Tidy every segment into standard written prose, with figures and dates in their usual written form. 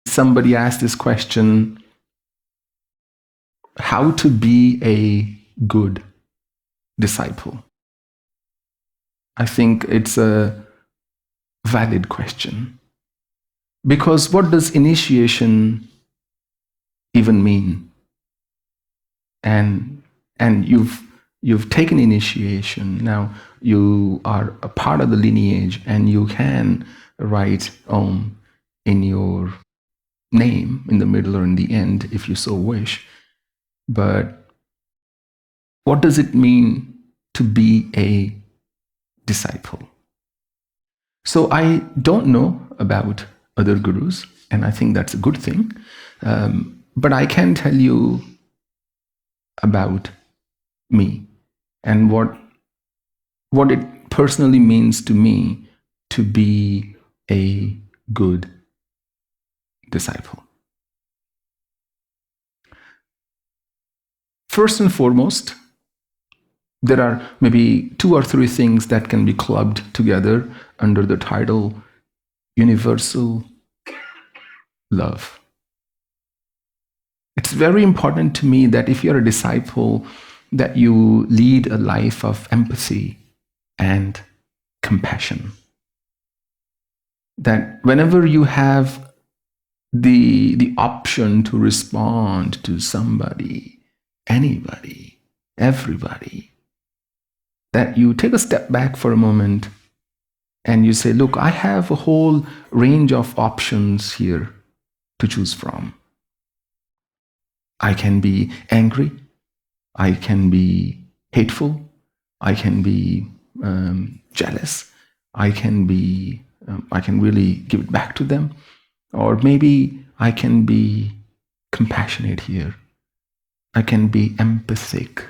somebody asked this question, how to be a good disciple? I think it's a valid question. Because what does initiation even mean? And you've taken initiation. Now you are a part of the lineage, and you can write Om in your name in the middle or in the end if you so wish. But what does it mean to be a disciple? So I don't know about other gurus, and I think that's a good thing. But I can tell you about me and what it personally means to me to be a good disciple. First and foremost, there are maybe 2 or 3 things that can be clubbed together under the title universal love. It's very important to me that if you're a disciple, that you lead a life of empathy and compassion. That whenever you have the option to respond to somebody, anybody, everybody, that you take a step back for a moment and you say, look, I have a whole range of options here to choose from. I can be angry, I can be hateful, I can be jealous, I can really give it back to them, or maybe I can be compassionate here. I can be empathic.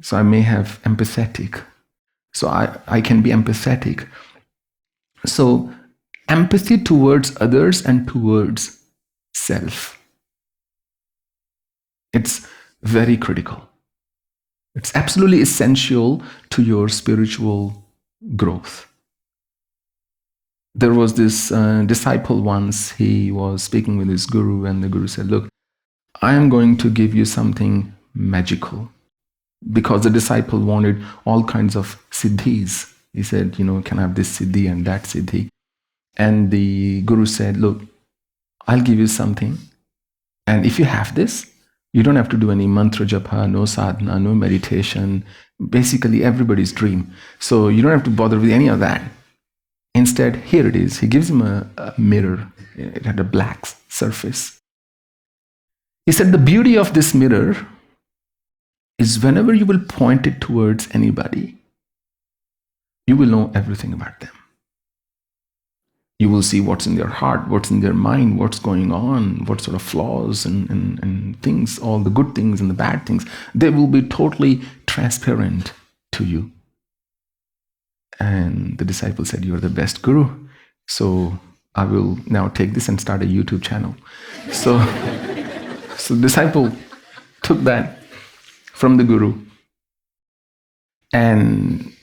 So I may have empathetic. So I can be empathetic. So empathy towards others and towards self. It's very critical. It's absolutely essential to your spiritual growth. There was this disciple once, he was speaking with his guru, and the guru said, look, I am going to give you something magical. Because the disciple wanted all kinds of siddhis. He said, can I have this siddhi and that siddhi? And the guru said, look, I'll give you something. And if you have this, you don't have to do any mantra japa, no sadhana, no meditation. Basically everybody's dream. So you don't have to bother with any of that. Instead, here it is. He gives him a mirror. It had a black surface. He said, the beauty of this mirror is whenever you will point it towards anybody, you will know everything about them. You will see what's in their heart, what's in their mind, what's going on, what sort of flaws and things, all the good things and the bad things. They will be totally transparent to you. And the disciple said, you're the best guru. So I will now take this and start a YouTube channel. So the disciple took that from the guru. And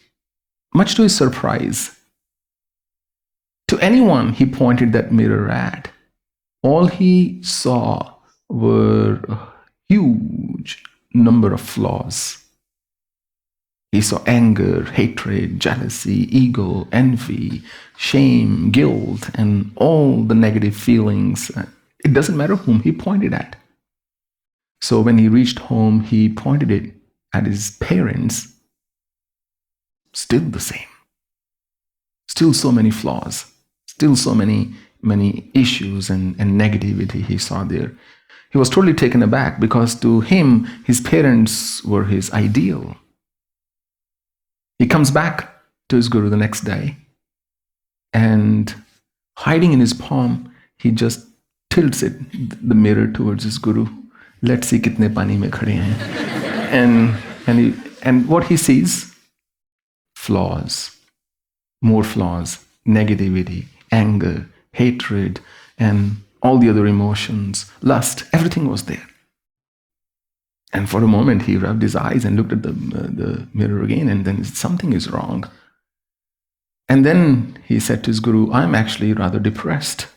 much to his surprise, to anyone he pointed that mirror at, all he saw were a huge number of flaws. He saw anger, hatred, jealousy, ego, envy, shame, guilt, and all the negative feelings. It doesn't matter whom he pointed at. So when he reached home, he pointed it at his parents. Still the same. Still so many flaws. Still so many issues and negativity he saw there. He was totally taken aback because to him, his parents were his ideal. He comes back to his guru the next day, and hiding in his palm, he just tilts it, the mirror, towards his guru. Let's see kitne pani mein khade hain. And what he sees? Flaws. More flaws. Negativity, anger, hatred, and all the other emotions, lust, everything was there. And for a moment, he rubbed his eyes and looked at the mirror again, and then something is wrong. And then he said to his guru, I'm actually rather depressed.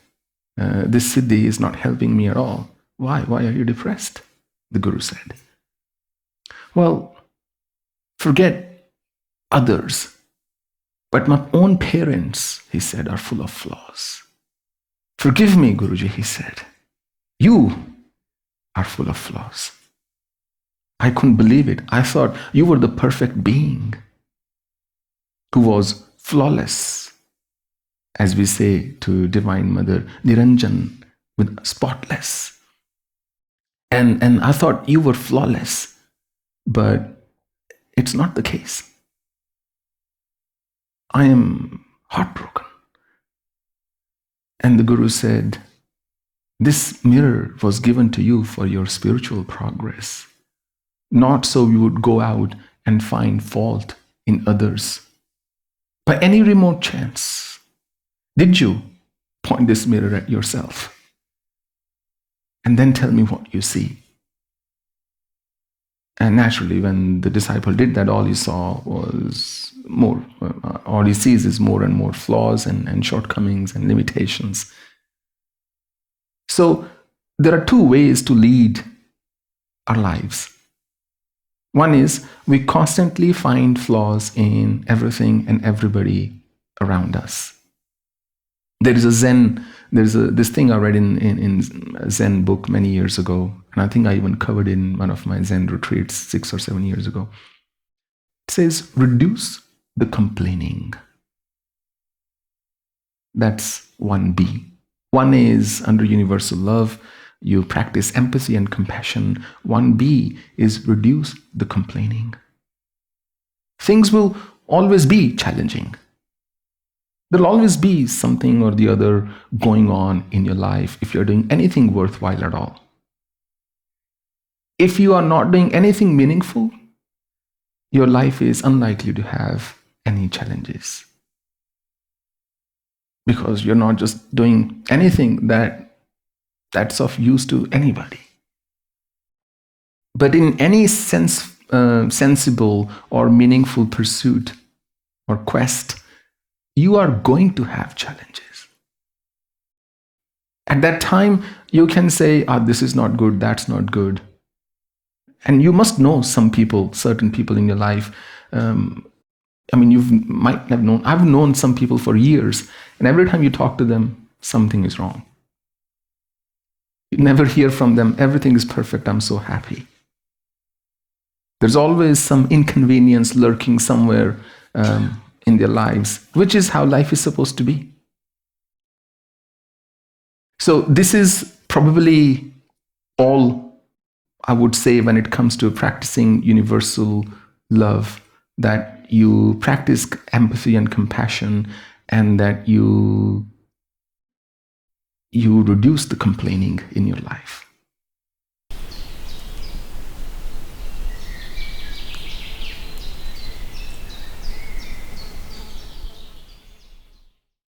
This Siddhi is not helping me at all. Why? Why are you depressed? The Guru said. Well, forget others. But my own parents, he said, are full of flaws. Forgive me, Guruji, he said. You are full of flaws. I couldn't believe it. I thought you were the perfect being who was flawless, as we say to Divine Mother, Niranjan, with spotless. And I thought you were flawless, but it's not the case. I am heartbroken. And the Guru said, this mirror was given to you for your spiritual progress, not so you would go out and find fault in others. By any remote chance, did you point this mirror at yourself? And then tell me what you see. And naturally, when the disciple did that, all he saw was more, all he sees is more and more flaws and shortcomings and limitations. So there are two ways to lead our lives. One is we constantly find flaws in everything and everybody around us. There is a Zen, this thing I read in a Zen book many years ago, and I think I even covered it in one of my Zen retreats 6 or 7 years ago. It says, reduce the complaining. That's 1B. One is under universal love, you practice empathy and compassion. 1B is reduce the complaining. Things will always be challenging. There'll always be something or the other going on in your life if you're doing anything worthwhile at all. If you are not doing anything meaningful, your life is unlikely to have any challenges. Because you're not just doing anything that's of use to anybody. But in any sensible or meaningful pursuit or quest, you are going to have challenges. At that time, you can say, this is not good, that's not good. And you must know some people, certain people in your life. You might have known, I've known some people for years, and every time you talk to them, something is wrong. You never hear from them, everything is perfect, I'm so happy. There's always some inconvenience lurking somewhere in their lives, which is how life is supposed to be. So this is probably all I would say when it comes to practicing universal love, that you practice empathy and compassion, and that you reduce the complaining in your life.